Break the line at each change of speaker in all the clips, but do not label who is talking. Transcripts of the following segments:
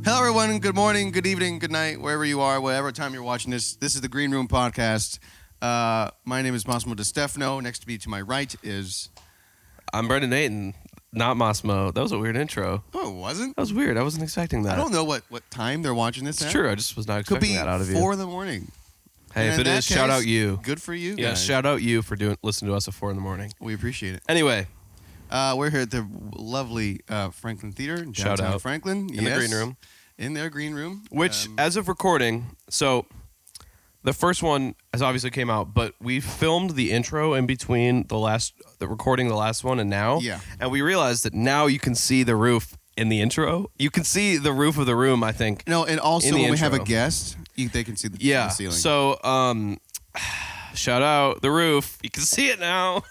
Hello, everyone. Good morning, good evening, good night, wherever you are, whatever time you're watching this. This is the Green Room Podcast. My name is Massimo DiStefano. Next to me to my right is...
I'm Brendan Aten, not Massimo. That was a weird intro.
Oh, it wasn't?
That was weird. I wasn't expecting that.
I don't know what time they're watching this at.
It's true. I just was not expecting that out of you.
Could be 4 in the morning.
Hey, if it is, shout out you.
Good for you guys.
Yeah, shout out you for listening to us at 4 in the morning.
We appreciate it.
Anyway.
We're here at the lovely Franklin Theater in
Shout
downtown
out.
Franklin.
In the green room.
In their green room.
Which, as of recording, so the first one has obviously came out, but we filmed the intro in between the recording the last one and now.
Yeah.
And we realized that now you can see the roof in the intro. You can see the roof of the room, I think.
No, and also when
intro.
we have a guest, they can see the ceiling.
So, shout out the roof. You can see it now.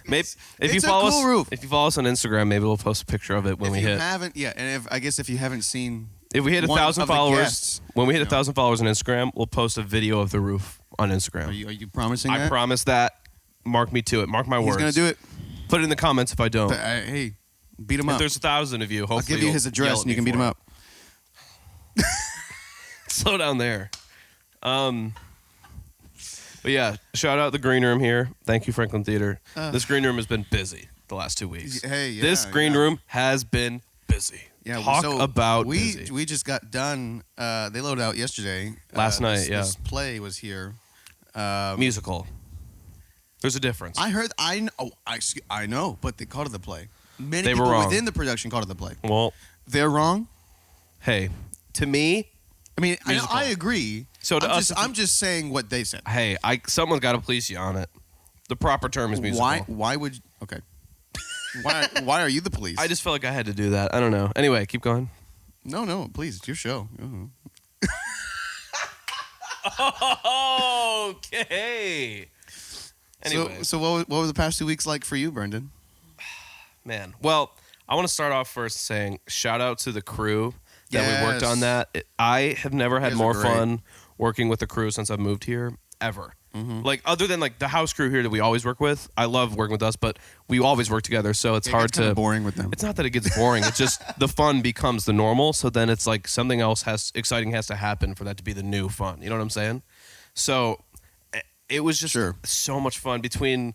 Maybe if you follow us,
roof.
if you follow us on Instagram, maybe we'll post a picture of it when we hit.
And if you haven't seen,
if we hit 1,000 followers, when we hit 1,000 followers on Instagram, we'll post a video of the roof on Instagram.
Are you promising that?
I promise that. Mark me to it. Mark my words.
He's gonna do it.
Put it in the comments if I don't.
Hey, beat him up.
If there's 1,000 of you, hopefully
I'll give you his address and you can beat him up.
Slow down there. But yeah, shout out the green room here. Thank you, Franklin Theater. This green room has been busy the last 2 weeks.
Hey, yeah,
this green room has been busy.
Yeah,
Talk about busy.
We just got done. They loaded out yesterday.
Last night,
This play was here.
Musical. There's a difference.
I heard. I know, but they called it the play. Many
they
people
were wrong.
within the production called it the play.
Well,
they're wrong.
Hey, to me,
I mean, I agree.
So to
I'm just saying what they said.
Hey, someone's got to police you on it. The proper term is musical.
Why would? Okay. Why are you the police?
I just felt like I had to do that. I don't know. Anyway, keep going.
No, please. It's your show.
Okay. Anyway.
So what were the past 2 weeks like for you, Brendan?
Man. Well, I want to start off first saying shout out to the crew that we worked on that. I have never had more fun working with the crew since I've moved here, ever. Mm-hmm. Like, other than like the house crew here that we always work with. I love working with us, but we always work together, so it's hard to...
boring with them.
It's not that it gets boring. It's just the fun becomes the normal, so then it's like something else exciting has to happen for that to be the new fun. You know what I'm saying? So it was just so much fun between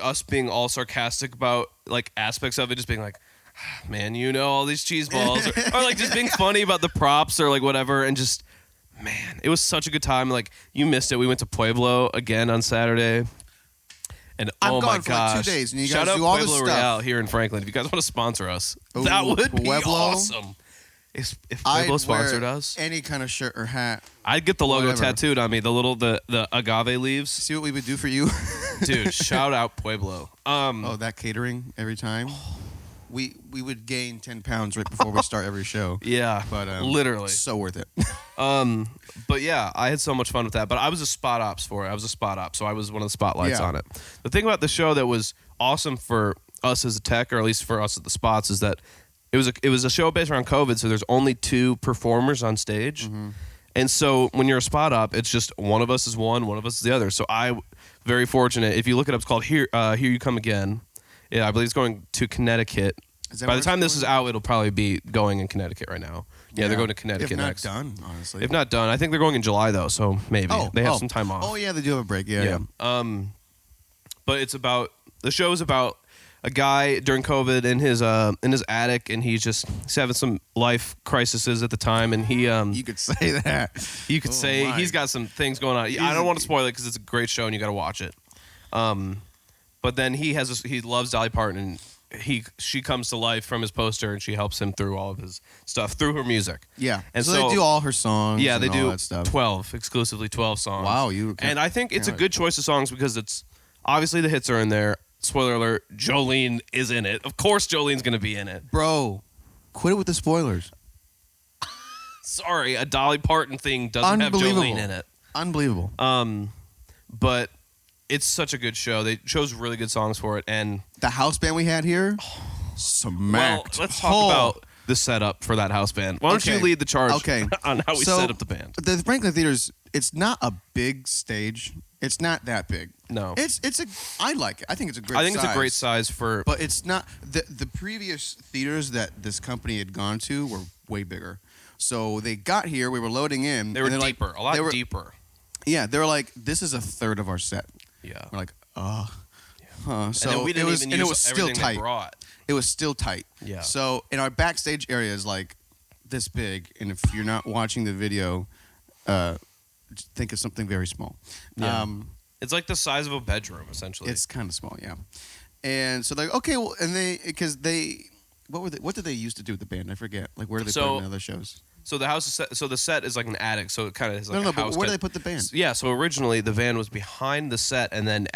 us being all sarcastic about like aspects of it, just being like, man, you know, all these cheese balls, or like just being funny about the props or like whatever, and just, man, it was such a good time. Like, you missed it. We went to Pueblo again on Saturday, and oh my gosh,
for like 2 days, and you guys
shout out
do all
Pueblo
this
Real
stuff
here in Franklin. If you guys want to sponsor us,
Ooh,
that would be
Pueblo?
awesome. If Pueblo sponsored us,
any kind of shirt or hat,
I'd get the logo tattooed on me. The agave leaves.
See what we would do for you,
dude. Shout out Pueblo.
That catering every time. We would gain 10 pounds right before we start every show.
Yeah,
but
literally
so worth it.
But yeah, I had so much fun with that. But I was a spot ops for it. I was a spot op, so I was one of the spotlights on it. The thing about the show that was awesome for us as a tech, or at least for us at the spots, is that it was a show based around COVID. So there's only 2 performers on stage, and so when you're a spot op, it's just one of us is one of us is the other. So very fortunate. If you look it up, it's called Here You Come Again. Yeah, I believe it's going to Connecticut. By the time this is out, it'll probably be going in Connecticut right now. Yeah, they're going to Connecticut next.
If not done, honestly.
If not done. I think they're going in July, though, so maybe. They have some time off.
Oh, yeah, they do have a break. Yeah.
But the show is about a guy during COVID in his attic, and he's having some life crises at the time, and he...
you could say that.
You could say he's got some things going on. I don't want to spoil it because it's a great show, and you got to watch it. But then he loves Dolly Parton, and she comes to life from his poster, and she helps him through all of his stuff through her music.
Yeah, and so they do all her songs.
Yeah, they
and
do
all that stuff.
exclusively 12 songs.
Wow,
and I think it's a good choice of songs because it's obviously the hits are in there. Spoiler alert: Jolene is in it. Of course, Jolene's gonna be in it.
Bro, quit it with the spoilers.
Sorry, a Dolly Parton thing doesn't have Jolene in it.
Unbelievable.
But it's such a good show. They chose really good songs for it, and
the house band we had here, smacked.
Well, let's talk about the setup for that house band. Why don't you lead the charge on how we set up the band?
The Franklin Theater's, it's not a big stage. It's not that big.
No.
I like it. I think it's a great.
It's a great size for.
But it's not the previous theaters that this company had gone to were way bigger. So they got here. We were loading in.
They were deeper, a lot deeper.
Yeah, they were like, this is a third of our set.
Yeah.
We're like, huh. So
and then we didn't even use
it was still
everything
tight.
they brought.
It was still tight.
Yeah.
So in our backstage area is like this big, and if you're not watching the video, think of something very small.
Yeah. It's like the size of a bedroom, essentially.
It's kind of small, yeah. And so they're like, okay, well, and what did they used to do with the band? I forget. Like, where do they put it in other shows?
So the house is set, so the set is like an attic, so it kind of is like
no,
a house.
But where do they put the band?
Yeah, so originally the van was behind the set, and then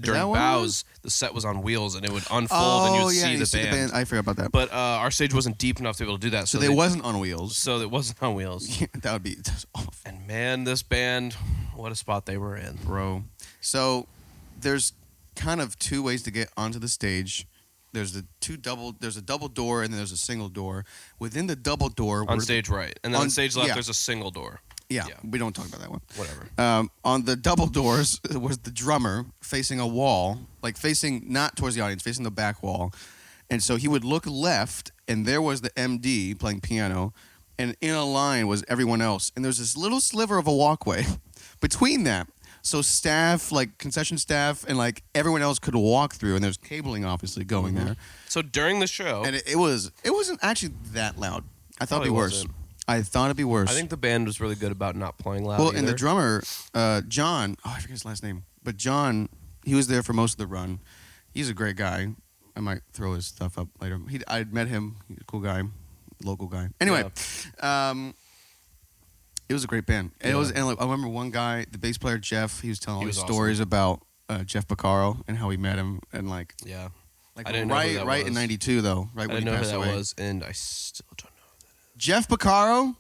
during bows, the set was on wheels, and it would unfold, and you would see the band.
I forgot about that.
But our stage wasn't deep enough to be able to do that.
So it wasn't on wheels.
So it wasn't on wheels.
Yeah, that's awful.
And man, this band, what a spot they were in,
bro. So there's kind of two ways to get onto the stage. There's a double door, and then there's a single door. Within the double door,
on stage right, and then on stage left, there's a single door.
Yeah, we don't talk about that one.
Whatever.
On the double doors was the drummer facing a wall, like facing not towards the audience, facing the back wall. And so he would look left, and there was the MD playing piano, and in a line was everyone else. And there's this little sliver of a walkway between that. So staff, like concession staff, and like everyone else could walk through, and there's cabling obviously going there.
So during the show,
and it wasn't actually that loud. I thought it'd be worse. I thought it'd be worse.
I think the band was really good about not playing loud.
Well, and the drummer, John, I forget his last name, but John, he was there for most of the run. He's a great guy. I might throw his stuff up later. I'd met him. He's a cool guy, local guy. Anyway, it was a great band. And I remember one guy, the bass player Jeff. He was telling all these stories about Jeff Beccaro and how he met him, and like
I didn't know who that
right
was.
in '92 though, right when he passed away.
I didn't know who that was, and I still don't know who that is.
Jeff Beccaro.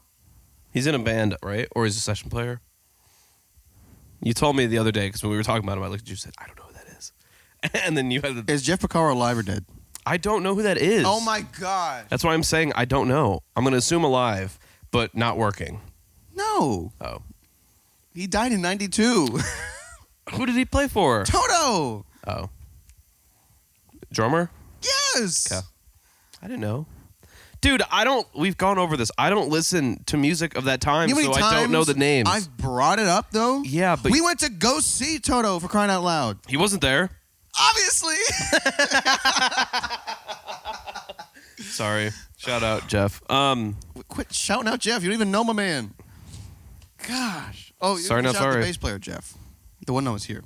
He's in a band, right? Or he's a session player? You told me the other day, because when we were talking about him, I looked at you and said, I don't know who that is. And then you had
Is Jeff Beccaro alive or dead?
I don't know who that is.
Oh my God.
That's why I'm saying I don't know. I'm going to assume alive, but not working.
No.
Oh.
He died in '92.
Who did he play for?
Toto.
Oh. Drummer?
Yes.
Okay. I didn't know. Dude, we've gone over this. I don't listen to music of that time, so I don't know the names.
I've brought it up, though.
Yeah, but...
We went to go see Toto, for crying out loud.
He wasn't there.
Obviously.
Sorry. Shout out, Jeff.
Quit shouting out Jeff. You don't even know my man. Gosh. Oh,
sorry, not
shout out
sorry.
the bass player, Jeff. The one that was here.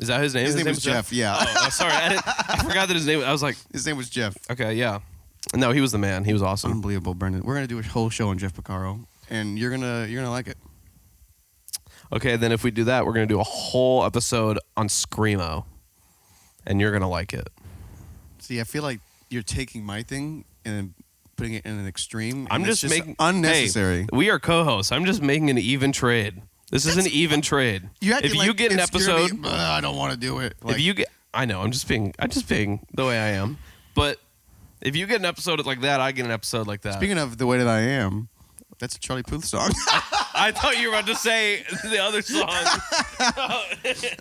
Is that his name?
His name was Jeff, yeah.
Oh, sorry. I forgot that his name... I was like...
His name was Jeff.
Okay, yeah. No, he was the man. He was awesome.
Unbelievable, Brendan. We're gonna do a whole show on Jeff Beccaro, and you're gonna like it.
Okay, then if we do that, we're gonna do a whole episode on Screamo, and you're gonna like it.
See, I feel like you're taking my thing and then putting it in an extreme.
I'm just making
unnecessary.
Hey, we are co-hosts. I'm just making an even trade. This is an even trade.
If
you get an episode,
I don't want to do it.
If you get, I know. I'm just being the way I am, but. If you get an episode like that, I get an episode like that.
Speaking of the way that I am, that's a Charlie Puth song.
I thought you were about to say the other song.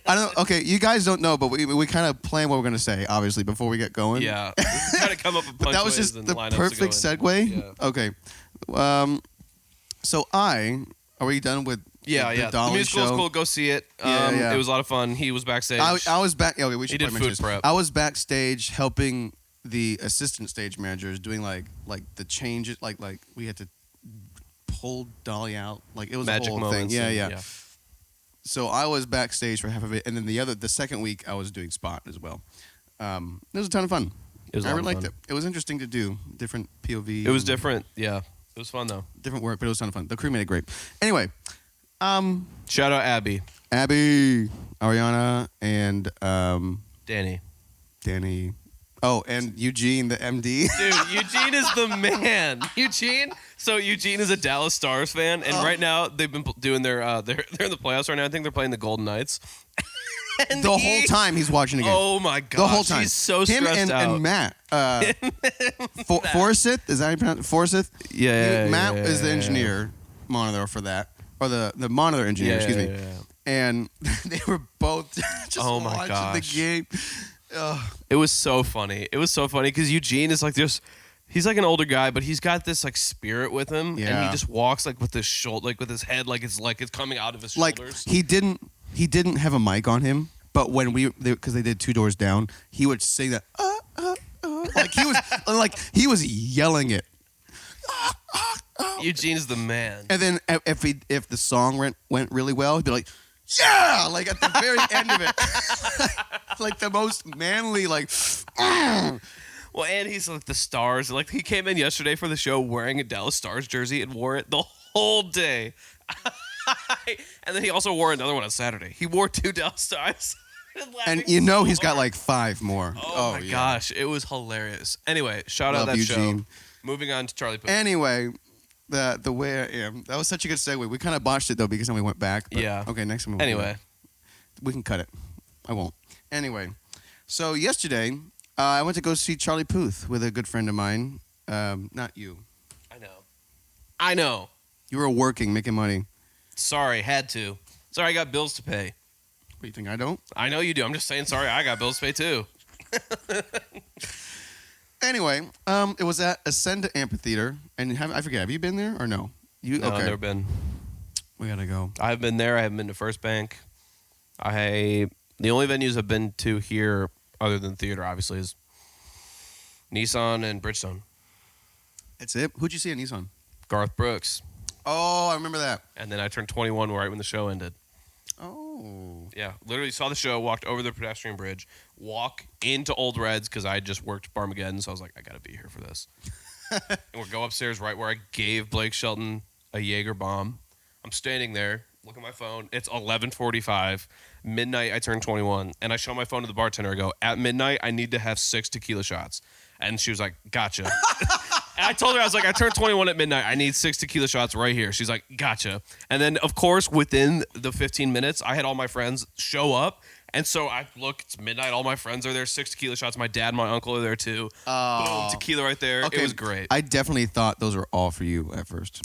I don't. Okay, you guys don't know, but we kind of plan what we're gonna say, obviously, before we get going.
Yeah, trying to come up with.
But that was just the perfect segue.
Yeah.
Okay. So are we done with?
The
Dolly
musical
show?
Was cool. Go see it. It was a lot of fun. He was backstage.
I was back. Okay, we should
he did food prep.
I was backstage helping the assistant stage managers doing like the changes, like we had to pull Dolly out, like it was
magic
a whole
moments
thing. Yeah. So I was backstage for half of it, and then the second week I was doing spot as well. It was a ton of fun. I really liked it. It was interesting to do different POV.
It was different. Yeah, it was fun though.
Different work, but it was a ton of fun. The crew made it great. Anyway,
shout out Abby,
Ariana, and Danny. Oh, and Eugene, the MD.
Dude, Eugene is the man. Eugene is a Dallas Stars fan, and right now they've been doing they're in the playoffs right now. I think they're playing the Golden Knights.
And the whole time he's watching the game.
Oh my god!
The whole time.
He's so stressed out.
And Matt, Forsyth, is that how you pronounce it? Forsyth?
Yeah.
Matt is the engineer monitor for that, or the monitor engineer. Excuse me.
Yeah.
and they were both just watching the game.
It was so funny. It was so funny because Eugene is like this. He's like an older guy, but he's got this like spirit with him, and he just walks like with his shoulder, like with his head, like it's coming out of his shoulders.
He didn't have a mic on him, but when because they did Two Doors Down, he would sing that like he was yelling it.
Eugene's the man.
And then if the song went really well, he'd be like, yeah, like at the very end of it, like the most manly, like.
Well, and he's like the Stars. Like he came in yesterday for the show wearing a Dallas Stars jersey and wore it the whole day. And then he also wore another one on Saturday. He wore 2 Dallas Stars.
And he's got like 5 more.
Oh my gosh, it was hilarious. Anyway, shout out that
Eugene.
show. Moving on to Charlie Puth.
Anyway, the way I am. That was such a good segue. We kind of botched it though because then we went back. But,
yeah.
Okay, next time.
Anyway,
we can cut it. I won't. Anyway, so yesterday I went to go see Charlie Puth with a good friend of mine. Not you.
I know.
You were working, making money.
Sorry, had to. Sorry, I got bills to pay.
What do you think? I don't.
I know you do. I'm just saying. Sorry, I got bills to pay too.
Anyway, it was at Ascend Amphitheater, and I forget. Have you been there or no?
No,
okay.
I've never been.
We gotta go.
I've been there. I haven't been to First Bank. The only venues I've been to here, other than theater, obviously, is Nissan and Bridgestone.
That's it. Who'd you see at Nissan?
Garth Brooks.
Oh, I remember that.
And then I turned 21 right when the show ended.
Oh.
Yeah, literally saw the show, walked over the pedestrian bridge, walk into Old Reds because I just worked Barmageddon, so I was like, I gotta be here for this. And we go upstairs right where I gave Blake Shelton a Jaeger bomb. I'm standing there, look at my phone. It's 11:45, midnight. I turned 21, and I show my phone to the bartender. I go, at midnight, I need to have 6 tequila shots, and she was like, gotcha. And I told her, I was like, I turned 21 at midnight. I need 6 tequila shots right here. She's like, gotcha. And then, of course, within the 15 minutes, I had all my friends show up. And so I look, it's midnight. All my friends are there. 6 tequila shots. My dad and my uncle are there too. Boom, tequila right there. Okay. It was great.
I definitely thought those were all for you at first.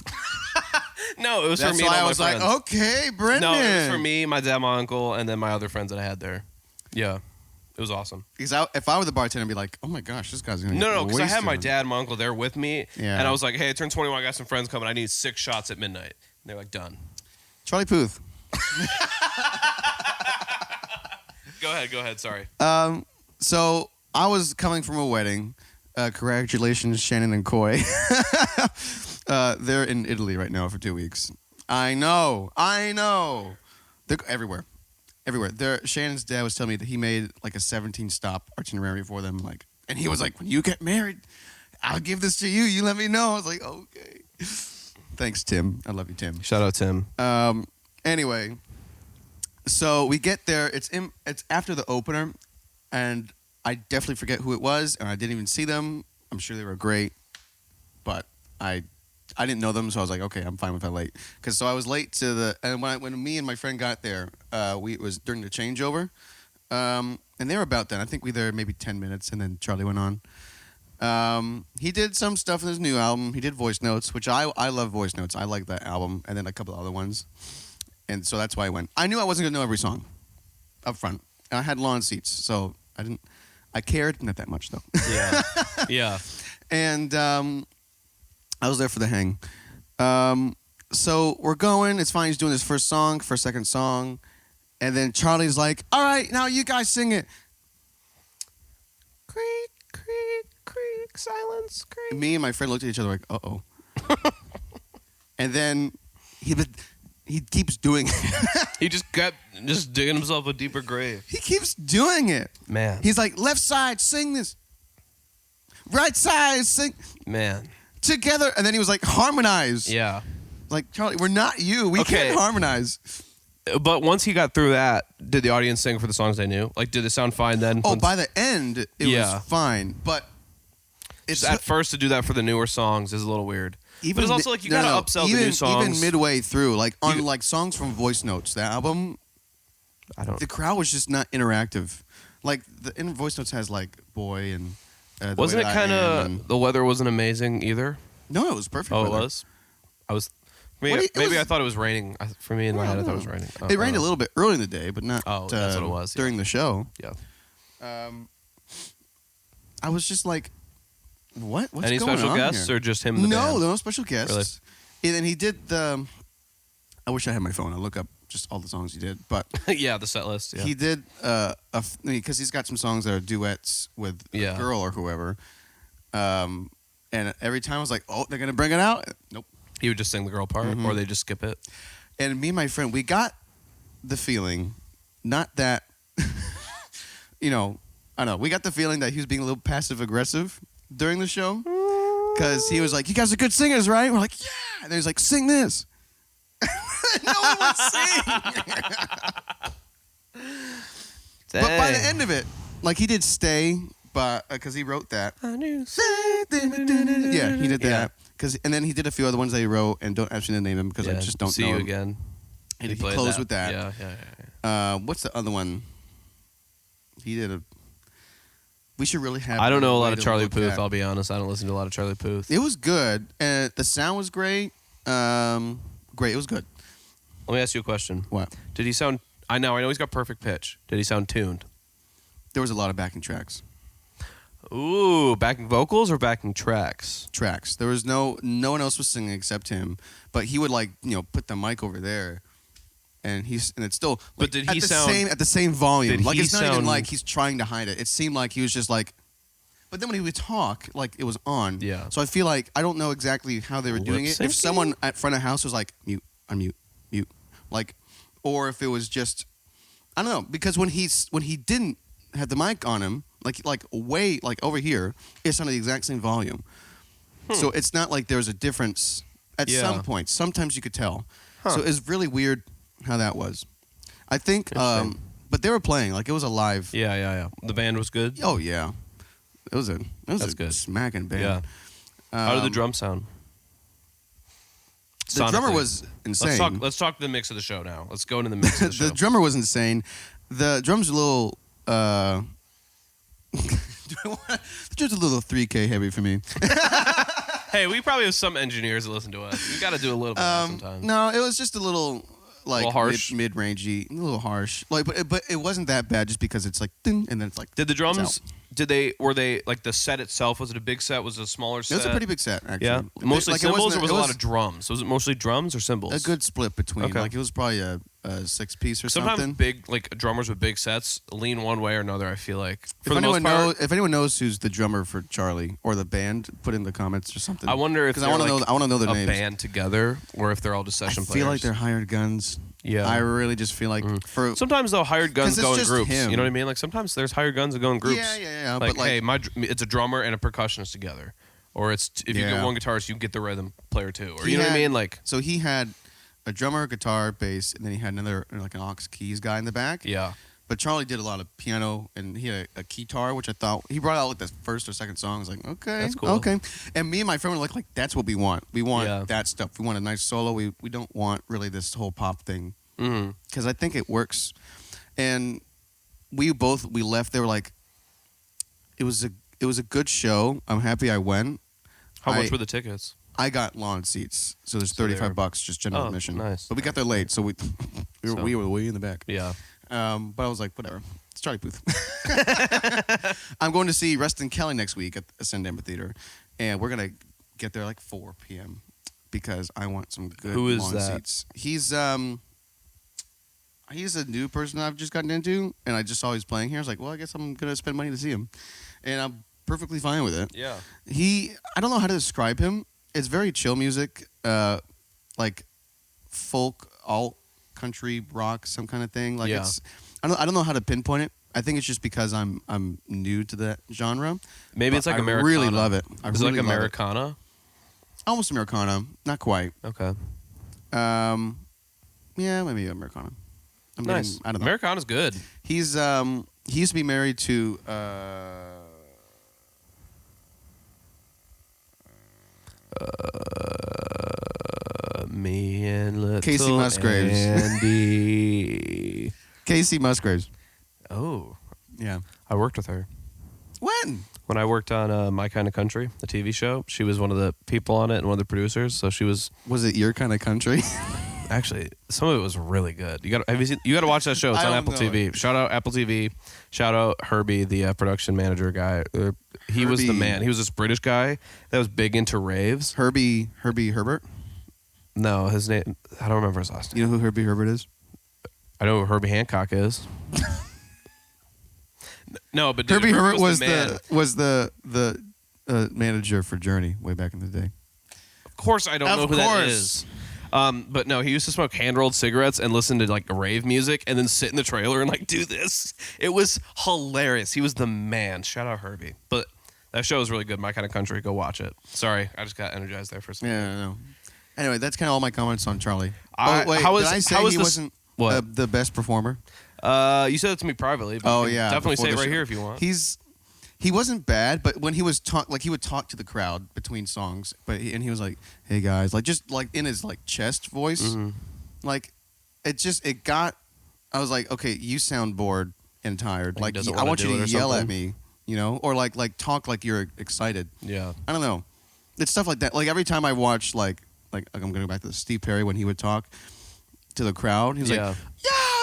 No, it was for me and all my friends.
That's why I was like, okay, Brendan.
No, it was for me, my dad, my uncle, and then my other friends that I had there. Yeah. It was awesome.
Because if I were the bartender, I'd be like, oh my gosh, this guy's going to
No, because I had my dad and my uncle there with me.
Yeah.
And I was like, hey, I turned 21. I got some friends coming. I need 6 shots at midnight. And they're like, done.
Charlie Puth.
Go ahead. Sorry.
So I was coming from a wedding. Congratulations, Shannon and Coy. They're in Italy right now for 2 weeks. I know. They're everywhere. Shannon's dad was telling me that he made like a 17-stop itinerary for them. Like, and he was like, when you get married, I'll give this to you. You let me know. I was like, okay. Thanks, Tim. I love you, Tim.
Shout out, Tim.
Anyway, so we get there. It's after the opener, and I definitely forget who it was, and I didn't even see them. I'm sure they were great, but I didn't know them, so I was like, okay, I'm fine with that late. So I was late to and when me and my friend got there, it was during the changeover, and they were about done. I think we were there maybe 10 minutes, and then Charlie went on. He did some stuff in his new album. He did voice notes, which I love voice notes. I like that album, and then a couple other ones. And so that's why I went. I knew I wasn't going to know every song up front. And I had lawn seats, so I cared, not that much though.
Yeah. Yeah.
And I was there for the hang. So we're going. It's fine. He's doing his first second song. And then Charlie's like, all right, now you guys sing it. Creak, creak, creak, silence, creak. Me and my friend looked at each other like, uh-oh. And then he keeps doing it.
He just kept digging himself a deeper grave.
He keeps doing it.
Man.
He's like, left side, sing this. Right side, sing.
Man.
Together. And then he was like, harmonize.
Yeah.
Like, Charlie, we're not you. We can't harmonize.
But once he got through that, did the audience sing for the songs they knew? Like, did it sound fine then?
Oh, by the end, it was fine. But
it's at first to do that for the newer songs is a little weird. But it's also like you gotta upsell the new songs.
Even midway through, like on like songs from Voice Notes, the album, the crowd was just not interactive. Like the Voice Notes has like Boy and
wasn't it kind of the weather wasn't amazing either?
No, it was perfect.
Oh,
weather.
It was. Maybe I thought it was raining. For me in my head, I thought it was raining.
It rained a little bit early in the day, but not.
That's what it was.
During the show.
Yeah.
I was just like, what? What's
Any
going
special
on
guests
here?
or just him and the band?
No special guests.
Really?
And then he did the. I wish I had my phone. I'll look up just all the songs he did, but
yeah, the set list. Yeah.
he did because he's got some songs that are duets with a girl or whoever. And every time I was like, oh, they're gonna bring it out. Nope.
He would just sing the girl part, or they just skip it.
And me and my friend, we got the feeling, not that, I don't know. We got the feeling that he was being a little passive aggressive during the show, because he was like, "You guys are good singers, right?" We're like, "Yeah." And he's like, "Sing this." No one would sing. But by the end of it, like he did "Stay," but because he wrote that. I knew. Yeah, he did that. And then he did a few other ones that he wrote, and don't actually name them because I just don't know.
See You Again.
And he closed with that.
Yeah.
What's the other one? He did a. We should really have.
I don't know a lot of Charlie Puth. I'll be honest. I don't listen to a lot of Charlie Puth.
It was good, and the sound was great. Great. It was good.
Let me ask you a question.
What?
Did he sound? I know he's got perfect pitch. Did he sound tuned?
There was a lot of backing tracks.
Ooh, backing vocals or backing tracks?
Tracks. There was no one else was singing except him, but he would put the mic over there, and it's still.
But did he sound
at the same volume? Like it's not even
sound,
like he's trying to hide it. It seemed like he was just like. But then when he would talk, like it was on.
Yeah.
So I feel like I don't know exactly how they were doing it. If someone at front of house was like mute, unmute, mute, like, or if it was just, I don't know, because when he didn't have the mic on him, like way like over here, it's on the exact same volume. So it's not like there's a difference at some point. Sometimes you could tell. So it's really weird how that was. I think, but they were playing like it was a live.
Yeah. The band was good.
Oh yeah. It was a
good.
smacking band.
Yeah. How did the drum sound?
The drummer was insane.
Let's talk the mix of the show now. Let's go into the mix of the show.
The drummer was insane. The drum's a little. The drum's a little 3K heavy for me.
Hey, we probably have some engineers that listen to us. We got to do a little bit of that sometimes.
No, it was just a little. Like
a little harsh,
mid-rangey, a little harsh. Like, but it wasn't that bad just because it's like ding, and then it's like.
Did the drums? Were they like the set itself? Was it a big set? Was it a smaller set?
It was a pretty big set, actually.
Yeah, mostly cymbals, or was it a lot of drums? Was it mostly drums or cymbals?
A good split between. Okay. Like it was probably a 6-piece or something.
Sometimes big drummers with big sets lean one way or another. I feel like
if anyone knows who's the drummer for Charlie or the band, put in the comments or something.
I wonder if
I want to know their names.
A band together, or if they're all just session players.
I feel like they're hired guns.
Yeah,
I really just feel like
sometimes though hired guns go in groups.
Him.
You know what I mean? Like sometimes there's hired guns that go in groups.
Yeah.
Like,
but
hey, it's a drummer and a percussionist together, or it's if you get one guitarist, you get the rhythm player too, or you know what I mean? Like
so he had a drummer, guitar, bass, and then he had another like an aux keys guy in the back.
Yeah.
But Charlie did a lot of piano, and he had a guitar, which I thought he brought out like the first or second song. I was like, okay,
that's cool.
Okay. And me and my friend were like that's what we want. We want that stuff. We want a nice solo. We don't want really this whole pop thing. Because I think it works. And we left. They were like, it was a good show. I'm happy I went.
How much were the tickets?
I got lawn seats, so there's $35 just general admission.
Nice.
But we got there late, so we were way in the back.
Yeah.
But I was like, whatever. It's Charlie Puth. I'm going to see Reston Kelly next week at Ascend Amphitheater, and we're gonna get there like 4 p.m. because I want some good lawn seats. He's a new person I've just gotten into, and I just saw he's playing here. I was like, well, I guess I'm gonna spend money to see him, and I'm perfectly fine with it.
Yeah.
I don't know how to describe him. It's very chill music, like folk, alt, country, rock, some kind of thing. Like it's, I don't know how to pinpoint it. I think it's just because I'm new to that genre.
Maybe it's like Americana.
I really love it.
Is it like Americana?
Almost Americana, not quite.
Okay.
Yeah, maybe Americana.
Nice.
I don't know.
Americana's good.
He used to be married to.
Me and little
Casey Musgraves.
Andy.
Casey Musgraves.
Oh.
Yeah.
I worked with her.
What? When?
When I worked on My Kind of Country, the TV show, she was one of the people on it and one of the producers. So she was.
Was it Your Kind of Country?
Actually, some of it was really good. You got to watch that show. It's on Apple TV. Shout out Apple TV. Shout out Herbie, the production manager guy. He was the man. He was this British guy that was big into raves.
Herbie Herbert?
No, his name. I don't remember his last name.
You know who Herbie Herbert is?
I know who Herbie Hancock is. No, but
Herbie Herbert was the manager for Journey way back in the day.
Of course, I don't know who that is. But no, he used to smoke hand-rolled cigarettes and listen to like rave music and then sit in the trailer and like do this. It was hilarious. He was the man. Shout out Herbie. But that show is really good. My Kind of Country. Go watch it. Sorry, I just got energized there for a second.
Yeah, I know. Anyway, that's kind of all my comments on Charlie.
Wait,
did I say he wasn't the best performer?
You said it to me privately. But definitely say it right here if you want.
He wasn't bad, but when he was he would talk to the crowd between songs, and he was like, "Hey guys," like just like in his like chest voice, like it got. I was like, okay, you sound bored and tired. Like I want you to yell at me, or like talk like you're excited.
Yeah,
I don't know. It's stuff like that. Like every time I watch like I'm gonna go back to Steve Perry when he would talk to the crowd, he was like, "Yeah,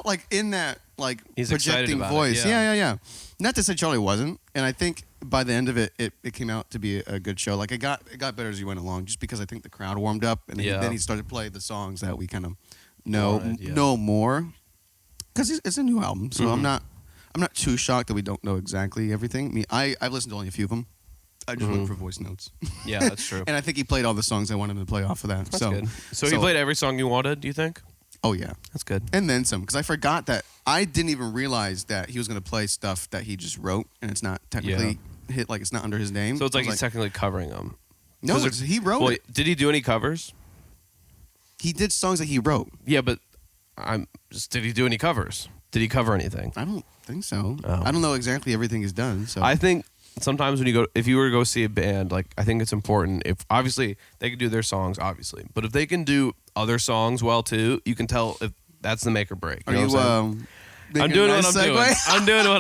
like in that like
he's
projecting voice." Yeah. Not to say Charlie wasn't, and I think by the end of it, it came out to be a good show. Like it got better as you went along, just because I think the crowd warmed up, and then he started playing the songs that we kind of know more. Because it's a new album, so I'm not too shocked that we don't know exactly everything. I mean, I've listened to only a few of them. I just look for voice notes.
Yeah, that's true.
And I think he played all the songs I wanted him to play off of that.
That's good. So he played every song you wanted, do you think?
Oh, yeah.
That's good.
And then some, because I forgot that I didn't even realize that he was going to play stuff that he just wrote, and it's not technically hit, like it's not under his name.
So it's like he's technically covering them.
No, he wrote it.
Did he do any covers?
He did songs that he wrote.
Yeah, but did he do any covers? Did he cover anything?
I don't think so.
Oh.
I don't know exactly everything he's done. So
I think sometimes if you were to go see a band, like I think it's important if obviously they can do their songs, obviously, but if they can do other songs well too, you can tell if that's the make or break.
I'm doing
what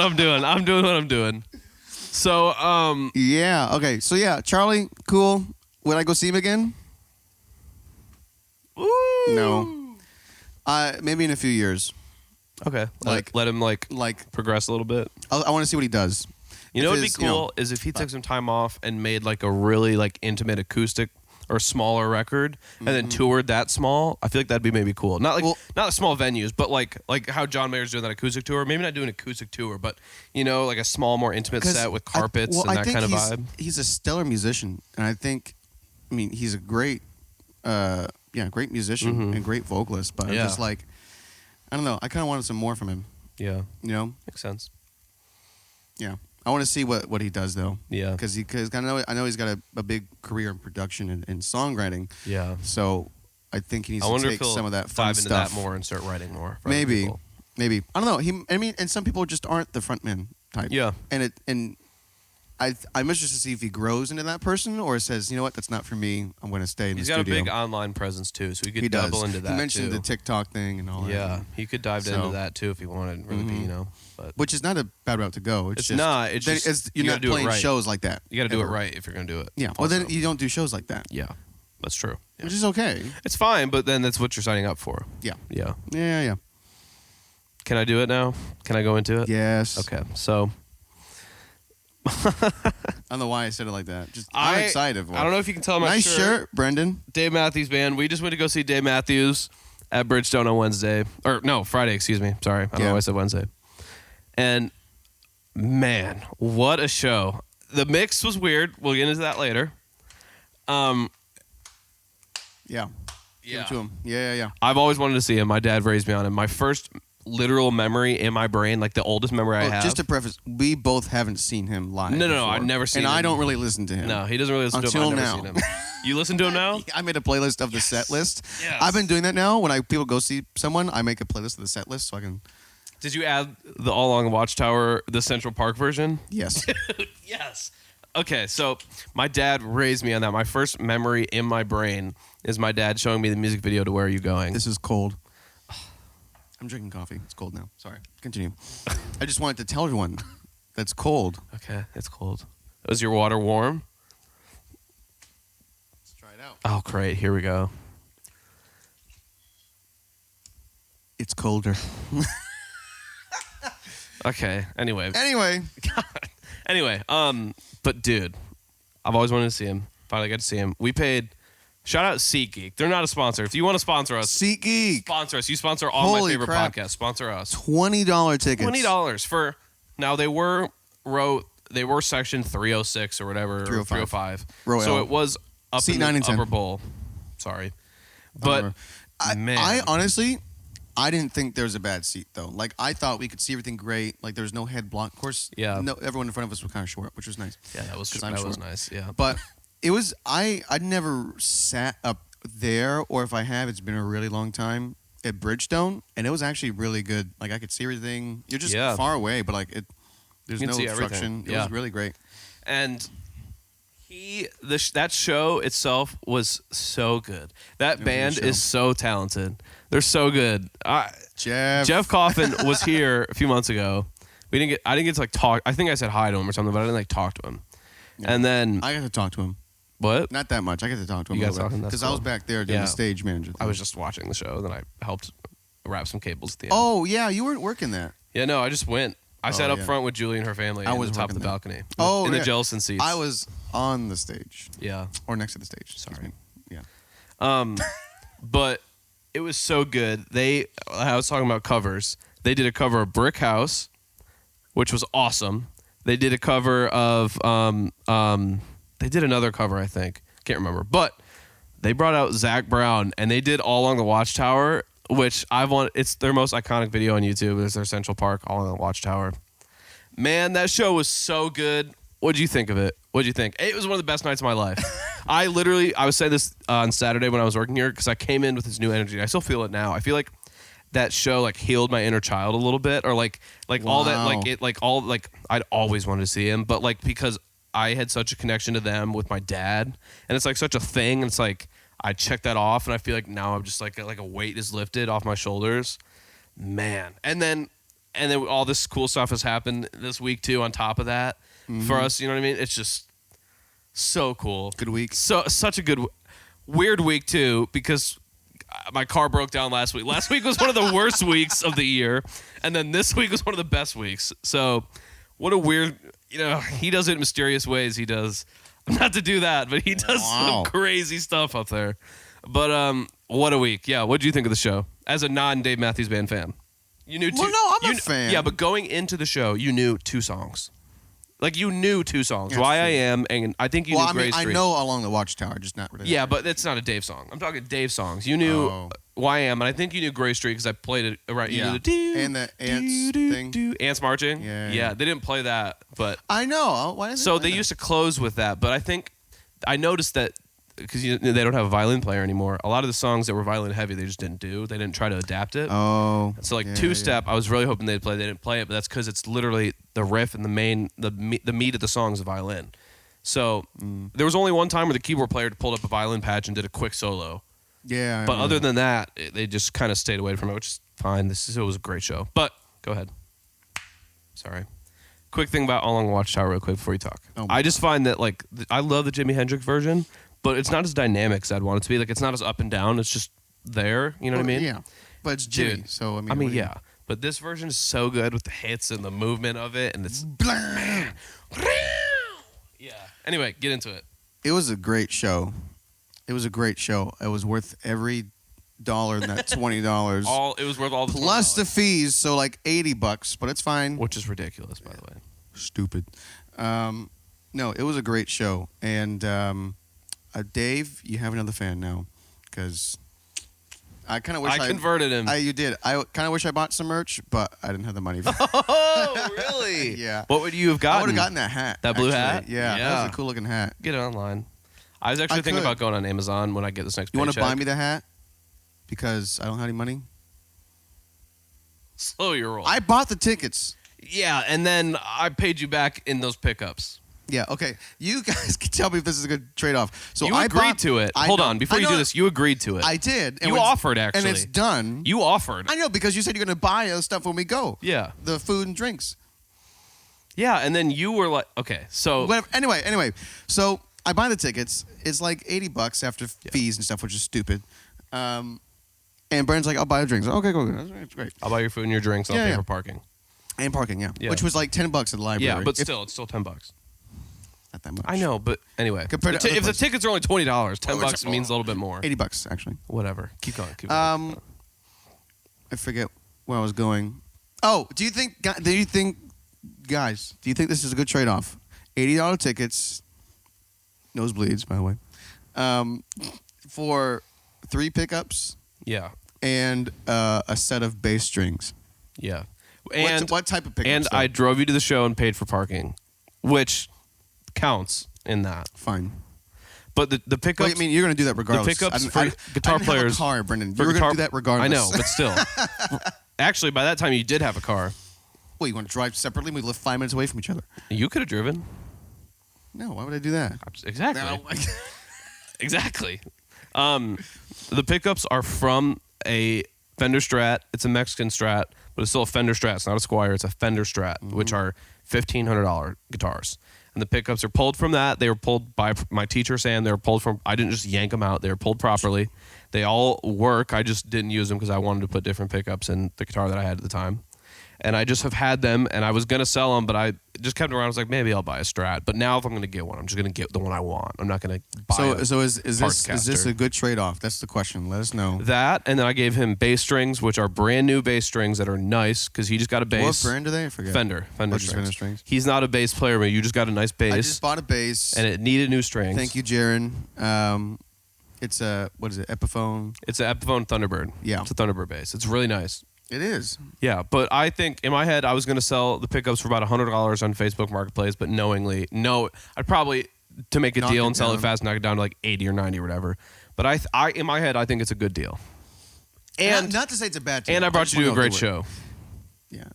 I'm doing. So
yeah, okay. So yeah, Charlie, cool. Would I go see him again?
Ooh.
No. Maybe in a few years.
Okay. Let him progress a little bit.
I want to see what he does.
You know what would be cool is if he took some time off and made like a really like intimate acoustic or smaller record and then toured that small. I feel like that'd be maybe cool. Not small venues, but like how John Mayer's doing that acoustic tour. Maybe not doing an acoustic tour, but like a small, more intimate set with carpets and that kind of vibe.
He's a stellar musician, and he's a great, great musician and great vocalist. But I'm just like, I don't know. I kind of wanted some more from him.
Yeah.
Makes
sense.
Yeah. I want to see what he does though.
Yeah.
Because I know he's got a big career in production and songwriting.
Yeah.
So I think he needs to take some of that fun
dive
stuff.
into that more and start writing more.
Maybe. I don't know. And some people just aren't the frontman type.
Yeah.
And I'm interested to see if he grows into that person or says, you know what, that's not for me. I'm going to stay in the studio.
He's got a big online presence too, so he could double into that.
He mentioned the TikTok thing and all that.
Yeah, he could dive into that too if he wanted. Really be, but
which is not a bad route to go.
It's not. It's just
you're not playing shows like that.
You got to do it right if you're going to do it.
Yeah. Well, then you don't do shows like that.
Yeah, that's true. Yeah.
Which is okay.
It's fine, but then that's what you're signing up for.
Yeah.
Yeah.
Yeah.
Can I do it now? Can I go into it?
Yes.
Okay. So.
I don't know why I said it like that. I'm excited.
I don't know if you can tell my
nice shirt, Brendan.
Dave Matthews Band. We just went to go see Dave Matthews at Bridgestone on Friday. Excuse me. Sorry, I don't know why I said Wednesday. And man, what a show! The mix was weird. We'll get into that later.
Yeah. Give it to him. Yeah.
I've always wanted to see him. My dad raised me on him. My first literal memory in my brain, like the oldest memory I have.
Just to preface, we both haven't seen him live.
No, I've never seen him.
And I don't really listen to him.
No, he doesn't really listen to him. I've never seen him. You listen to him now?
I made a playlist of the set list.
Yes.
I've been doing that now. When people go see someone, I make a playlist of the set list so I can...
Did you add the All Along the Watchtower, the Central Park version?
Yes.
Yes. Okay, so my dad raised me on that. My first memory in my brain is my dad showing me the music video to Where Are You Going?
This is cold. I'm drinking coffee. It's cold now. Sorry. Continue. I just wanted to tell everyone, That's cold.
Okay, it's cold. Is your water warm?
Let's try it out.
Oh, great. Here we go.
It's colder.
Okay. Anyway.
Anyway.
But dude, I've always wanted to see him. Finally got to see him. We paid. Shout out SeatGeek. They're not a sponsor. If you want to sponsor us,
SeatGeek.
sponsor us. You sponsor all my favorite podcasts. Sponsor us.
$20 tickets.
$20 for. Now they were section 306 or whatever. 305. So it was up
Seat
in
9
the
and 10.
upper bowl. Sorry, but man,
I honestly. I didn't think there was a bad seat though. Like I thought we could see everything great. Like there was no head block. Of course, no, everyone in front of us was kind of short, which was nice.
Yeah, that was nice. Yeah,
but it was I'd never sat up there, or if I have, it's been a really long time at Bridgestone, and it was actually really good. Like I could see everything. You're just far away, but like there's no obstruction. It was really great.
And that show itself was so good. That band is so talented. They're so good. Jeff Coffin was here a few months ago. I didn't get to like talk. I think I said hi to him or something, but I didn't like talk to him. Yeah. And then
I got to talk to him.
What?
Not that much. I got to talk to him.
You got to talk to him
because I was back there doing the stage manager thing.
I was just watching the show. Then I helped wrap some cables at the end.
Oh yeah, you weren't working that.
Yeah, no, I just went. I sat up front with Julie and her family at the top of the balcony.
Oh,
in the Jellison seats.
I was on the stage.
Yeah.
Or next to the stage. Sorry.
Yeah. But it was so good. I was talking about covers. They did a cover of Brick House, which was awesome. They did a cover of they did another cover, I think. Can't remember. But they brought out Zach Brown and they did All Along the Watchtower, which it's their most iconic video on YouTube. It's their Central Park All Along the Watchtower. Man, that show was so good. What'd you think of it? What'd you think? It was one of the best nights of my life. I was saying this on Saturday when I was working here because I came in with this new energy. I still feel it now. I feel like that show like healed my inner child a little bit, or like all that I'd always wanted to see him, but like because I had such a connection to them with my dad, and it's like such a thing, and it's like I checked that off, and I feel like now I'm just like a weight is lifted off my shoulders, man. And then all this cool stuff has happened this week too. On top of that, for us, you know what I mean? It's just so cool.
Good week.
Such a good, weird week too, because my car broke down last week. Last week was one of the worst weeks of the year, and then this week was one of the best weeks. So, what a weird, he does it in mysterious ways. He does, not to do that, but he does some crazy stuff up there. But what a week. Yeah, what did you think of the show? As a non-Dave Matthews Band fan. You knew two.
Well, no, I'm a fan.
Yeah, but going into the show, you knew 2 songs. Like, you knew 2 songs.
That's
Why
true.
I Am, and I think you knew Gray Street.
I know Along the Watchtower, just not really.
Yeah, but it's not a Dave song. I'm talking Dave songs. You knew Why I Am, and I think you knew Gray Street because I played it right. You knew the
and the ants thing.
Ants marching.
Yeah.
They didn't play that, but
I know. Why didn't
so they used to close with that. But I think I noticed that because they don't have a violin player anymore. A lot of the songs that were violin heavy, they just didn't do. They didn't try to adapt it.
Oh.
So like two-step, I was really hoping they'd play. They didn't play it, but that's because it's literally the riff and the meat of the song is a violin. So there was only one time where the keyboard player pulled up a violin patch and did a quick solo.
Yeah.
But other than that, they just kind of stayed away from it, which is fine. It was a great show. But go ahead. Sorry. Quick thing about All Along the Watchtower real quick before you talk. I just find that like I love the Jimi Hendrix version, but it's not as dynamic as I'd want it to be. Like it's not as up and down. It's just there. You know what I mean?
Yeah. But it's Jimmy, so I mean.
Yeah. But this version is so good with the hits and the movement of it, and it's man. Yeah. Anyway, get into it.
It was a great show. It was worth every dollar in that $20.
It was worth all the
plus
$20.
the fees, so like $80, but it's fine.
Which is ridiculous, by the way.
Stupid. No, it was a great show, and Dave, you have another fan now, because I kind of wish
I converted him.
You did. I kind of wish I bought some merch, but I didn't have the money for it.
Oh, really?
Yeah.
What would you have gotten?
I would have gotten that hat.
That blue
actually.
hat?
Yeah. That was a cool looking hat.
Get it online. I was actually thinking about going on Amazon when I get this next paycheck.
You want to buy me the hat? Because I don't have any money?
Slow your roll.
I bought the tickets.
Yeah, and then I paid you back in those pickups.
Yeah, okay. You guys can tell me if this is a good trade-off. So
you agreed to it. Hold on. Before you do this, you agreed to it.
I did.
You offered, actually.
And it's done.
You offered.
I know, because you said you're going to buy us stuff when we go.
Yeah.
The food and drinks.
Yeah, and then you were like, okay, so
Whatever. Anyway, so I buy the tickets. It's like $80 after fees and stuff, which is stupid. And Brandon's like, I'll buy the drinks. Okay, go. That's great.
I'll buy your food and your drinks. I'll pay for parking.
And parking, yeah. Which was like $10 at the library.
Yeah, but still, it's still $10.
Not that much.
I know, but anyway,
Compared to
if the
places.
tickets are only $20, $10 means a little bit more.
$80 actually.
Whatever. Keep going.
I forget where I was going. Oh, do you think, guys, this is a good trade-off? $80 tickets, nosebleeds, by the way, for 3 pickups.
Yeah.
And a set of bass strings.
Yeah. And
what type of pickups?
And
though?
I drove you to the show and paid for parking, which counts in that.
Fine.
But the pickups.
Well, I mean, you're going to do that regardless.
The pickups for guitar players.
Have a car, Brendan. You're going to do that regardless.
I know, but still. Actually, by that time, you did have a car.
Well, you want to drive separately? We live 5 minutes away from each other.
You could have driven.
No, why would I do that?
Exactly.
No.
Exactly. The pickups are from a Fender Strat. It's a Mexican Strat, but it's still a Fender Strat. It's not a Squier. It's a Fender Strat, which are $1,500 guitars. And the pickups are pulled from that. They were pulled by my teacher, Sam. They were pulled from. I didn't just yank them out. They were pulled properly. They all work. I just didn't use them because I wanted to put different pickups in the guitar that I had at the time. And I just have had them, and I was going to sell them, but I just kept them around. I was like, maybe I'll buy a Strat. But now if I'm going to get one, I'm just going to get the one I want. I'm not going to buy
So is this a good trade-off? That's the question. Let us know.
That, and then I gave him bass strings, which are brand new bass strings that are nice because he just got a bass.
What brand are they? I forget.
Fender
Just Fender
strings.
strings.
He's not a bass player, but you just got a nice bass.
I just bought a bass.
And it needed new strings.
Thank you, Jaron. It's a, what is it, Epiphone?
It's an Epiphone Thunderbird.
Yeah.
It's a Thunderbird bass. It's really nice.
It is.
Yeah, but I think in my head I was going to sell the pickups for about $100 on Facebook Marketplace, but knowingly, no, I'd probably, to make a
Knock
deal
it
and sell it
down.
fast, knock it down to like 80 or 90 or whatever. But I in my head, I think it's a good deal. And
not to say it's a bad deal.
And I brought you to a great show.
Yeah.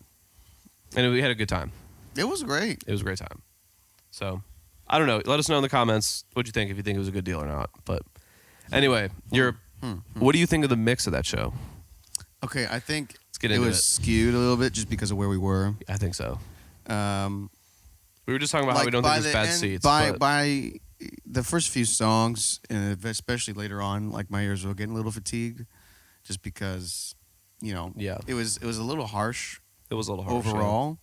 And we had a good time.
It was great.
It was a great time. So, I don't know. Let us know in the comments what you think, if you think it was a good deal or not. But anyway, what do you think of the mix of that show?
Okay, I think
Get
it
into
was skewed a little bit just because of where we were.
I think so. We were just talking about
like
how we don't think
by
there's
the
bad
end-
seats.
By
but
by the first few songs, and especially later on, like my ears were getting a little fatigued, just because,
Yeah.
it was a little harsh
it was a little harsh.
overall.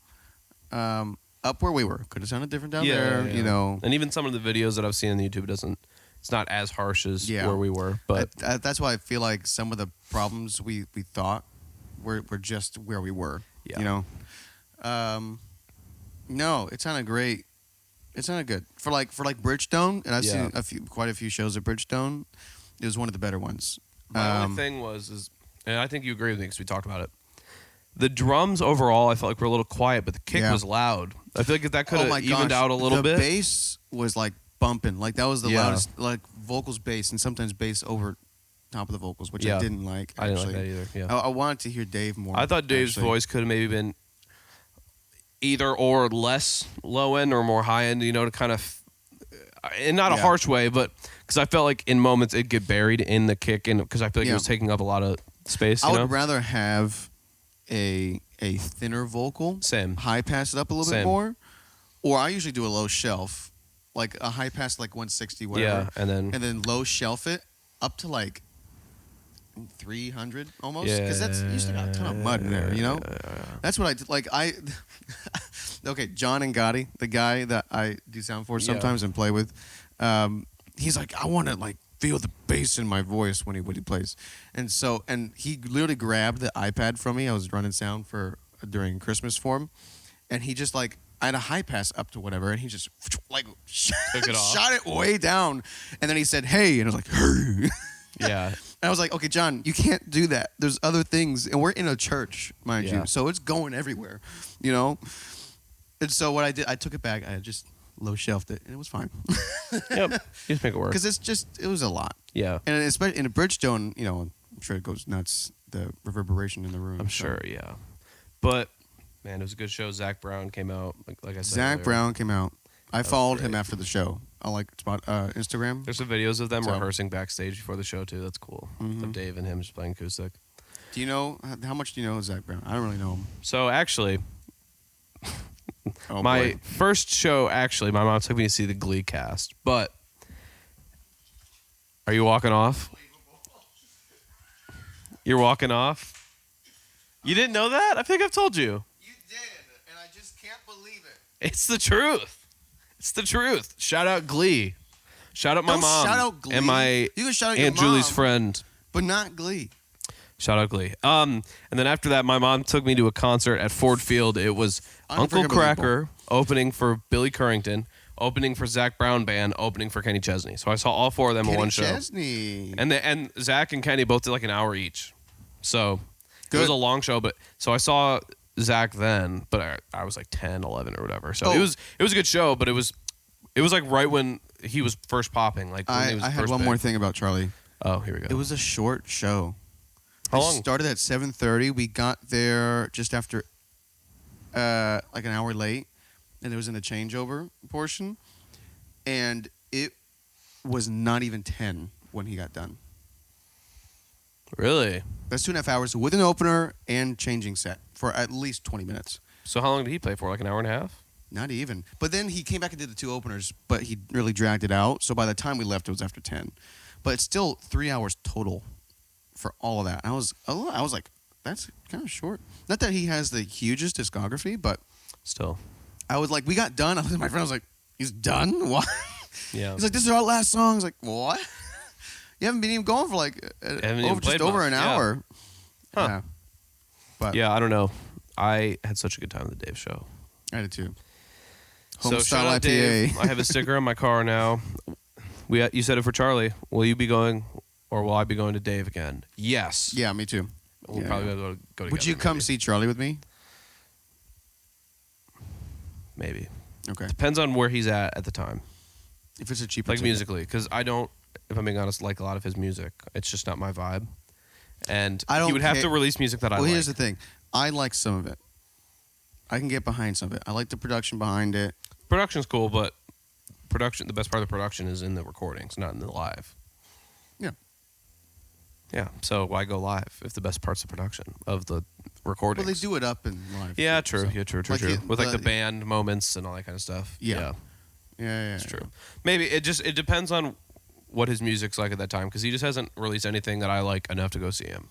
Up where we were, could have sounded different down there.
Yeah. And even some of the videos that I've seen on YouTube it's not as harsh as where we were. But
that's why I feel like some of the problems we thought were just where we were.
Yeah.
No, it sounded great. It sounded good for Bridgestone, and I've seen quite a few shows at Bridgestone. It was one of the better ones.
my only thing was, and I think you agree with me because we talked about it. The drums overall, I felt like were a little quiet, but the kick was loud. I feel like that could have evened out a little bit.
The bass was like bumping, like that was the loudest, like vocals bass, and sometimes bass over top of the vocals, which I didn't like.
I didn't
actually.
like that either. Yeah.
I wanted to hear Dave more.
I thought Dave's voice could have maybe been either or less low end or more high end, to kind of, in not a harsh way, but because I felt like in moments it'd get buried in the kick, and because I feel like it was taking up a lot of space.
I would rather have a thinner vocal, high pass it up a little bit more, or I usually do a low shelf, like a high pass like 160, whatever,
and
then low shelf it up to like 300 almost, because that's you still got a ton of mud in there, That's what I did. Like okay, John and Gotti, the guy that I do sound for sometimes and play with, he's like, I want to like feel the bass in my voice when he plays, and he literally grabbed the iPad from me. I was running sound during Christmas for him, and he just like, I had a high pass up to whatever, and he just like
took it off,
shot it way down, and then he said, "Hey," and I was like, "Hey."
Yeah.
And I was like, okay, John, you can't do that. There's other things. And we're in a church, mind you. So it's going everywhere, And so what I did, I took it back. I just low shelved it, and it was fine.
Yep. You just make it work.
Because it was a lot.
Yeah.
And especially in a Bridgestone, I'm sure it goes nuts, the reverberation in the room.
I'm sure, yeah. But, man, it was a good show. Zach Brown came out, like I said
Zach
earlier.
Brown came out. I followed him after the show. I like Instagram.
There's some videos of them rehearsing backstage before the show too. That's cool. Of Dave and him just playing acoustic.
Do you know how much do you know of Zach Brown? I don't really know him.
So actually,
Oh,
my
boy.
first show, actually, my mom took me to see the Glee cast. But are you walking off? You're walking off? You didn't know that? I think I've told you.
You did, and I just can't believe it.
It's the truth. It's the truth. Shout out Glee. Shout out my
Don't
mom.
shout out Glee.
And my
You can shout out
Aunt
your
Julie's
mom,
friend.
but not Glee.
Shout out Glee. And then after that, my mom took me to a concert at Ford Field. It was Uncle Cracker opening for Billy Currington, opening for Zach Brown Band, opening for Kenny Chesney. So I saw all four of them in one show.
Chesney.
And Zach and Kenny both did like an hour each. So
Good.
it was a long show. But so I saw Zach then, but I was like 10, 11 or whatever. So it was a good show, but it was like right when he was first popping. Like when he was
I had
first
one
big.
more thing about Charlie.
Oh, here we go.
It was a short show.
How
It
long?
started at 7:30. We got there just after, like an hour late, and it was in the changeover portion, and it was not even 10 when he got done.
Really?
That's 2.5 hours with an opener and changing set for at least 20 minutes.
So how long did he play for? Like an hour and a half?
Not even. But then he came back and did the two openers, but he really dragged it out. So by the time we left, it was after 10. But it's still 3 hours total for all of that. I was like, that's kind of short. Not that he has the hugest discography, but
Still.
I was like, we got done. I was my friend was like, he's done? What?
Yeah.
He's like, this is our last song. I was like, what? You haven't been even going for like
Haven't even played
over
much.
an
Yeah.
hour.
Huh.
Yeah. But
Yeah, I don't know. I had such a good time at the Dave show.
I did too.
So
Home
shout
style
out
IPA.
Dave. I have a sticker on my car now. You said it for Charlie. Will you be going, or will I be going to Dave again? Yes.
Yeah, me too.
We'll
Yeah.
probably go together.
Would you come
maybe.
see Charlie with me?
Maybe.
Okay.
Depends on where he's at the time.
If it's a cheaper
Like
ticket.
musically, because I don't, if I'm being honest, like a lot of his music. It's just not my vibe. And
I don't
he would have
ca-
to release music that I
Well,
like.
here's the thing. I like some of it. I can get behind some of it. I like the production behind it.
Production's cool, but the best part of the production is in the recordings, not in the live.
Yeah.
Yeah. So why go live if the best part's the production of the recordings?
Well, they do it up in live.
Yeah,
too,
true.
so.
Yeah, true.
Like
With like the band moments and all that kind of stuff.
Yeah.
Yeah,
Yeah,
it's true. Maybe it depends on what his music's like at that time, because he just hasn't released anything that I like enough to go see him.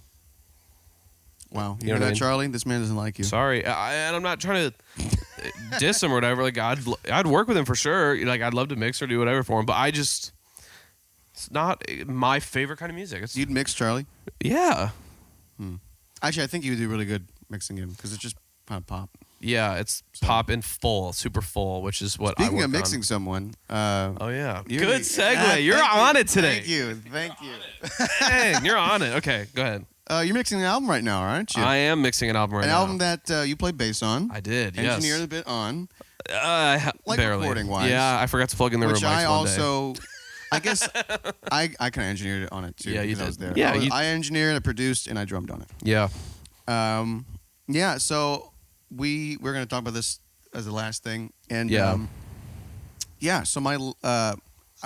Wow.
You
You
know
know
what I
that,
mean?
Charlie? This man doesn't like you.
Sorry, and I'm not trying to diss him or whatever. Like I'd work with him for sure. Like I'd love to mix or do whatever for him, but it's not my favorite kind of music. It's
You'd mix Charlie?
yeah.
Actually, I think you would do really good mixing him because it's just kind of pop.
Yeah, it's pop in full, super full, which is what I
Speaking
work
of mixing
on.
someone,
Oh yeah,
you're-
good segue.
Ah,
You're
thank
on
you.
it today.
Thank you.
Dang, you're on it. Okay, go ahead.
You're mixing an album right now, aren't you?
I am mixing an album right
an
now.
album that you play bass on,
I did. Yes.
engineered a bit on, like
barely.
recording-wise.
Yeah, I forgot to plug in the
which
room mics
I
one day.
also, I guess, I kind of engineered it on it too.
Yeah, you
because I was
did.
there.
Yeah,
I engineered, I produced, and I drummed on it.
Yeah.
Yeah, so we're gonna talk about this as the last thing, and
Yeah.
so my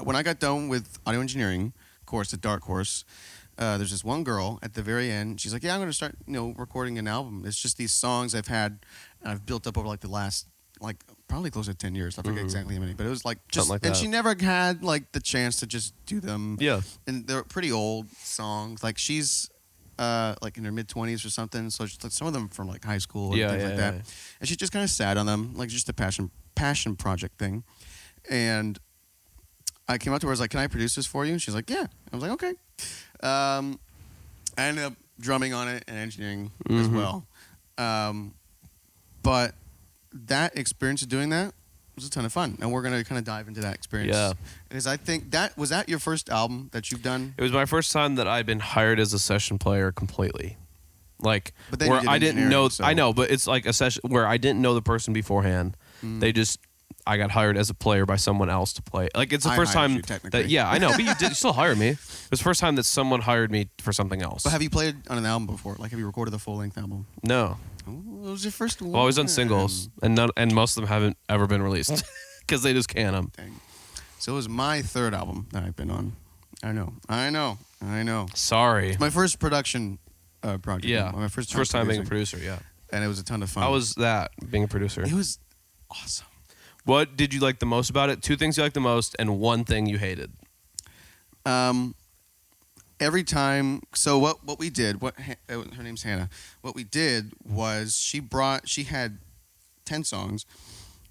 when I got done with audio engineering course at Dark Horse, there's this one girl at the very end. She's like, "Yeah, I'm gonna start, recording an album. It's just these songs I've had, and I've built up over like the last probably close to 10 years. I forget exactly how many, but it was like just
Something like
and
that.
she never had like the chance to just do them.
Yeah.
And they're pretty old songs. Like she's like in her mid-20s or something. So she's, like, some of them from like high school and things like that.
Yeah.
And she just kind of sat on them, like just a passion project thing. And I came up to her, I was like, "Can I produce this for you?" And she's like, "Yeah." I was like, "Okay." I ended up drumming on it and engineering as well. But that experience of doing that was a ton of fun. And we're going to kind of dive into that experience.
Yeah.
Because I think was that your first album that you've done?
It was my first time that I'd been hired as a session player completely. Like,
But then
where
you did
I didn't
engineering,
know.
so-
I know, but it's like a session where I didn't know the person beforehand. I got hired as a player by someone else to play. Like, it's the
I
first
hired
time
you, technically.
that, yeah, I know, but you still hired me. It was the first time that someone hired me for something else.
But have you played on an album before? Like, have you recorded a full-length album?
No.
Oh, it was your first one.
Well, I was on singles, and most of them haven't ever been released because they just can them.
Dang. So it was my third album that I've been on. I know.
Sorry.
My first production project.
Yeah.
My first
First time being a
producing.
producer, yeah.
And it was a ton of fun.
How was that, being a producer?
It was awesome.
What did you like the most about it? 2 things you liked the most, and 1 thing you hated.
Every time. So what we did? Her name's Hannah. What we did was she had 10 songs.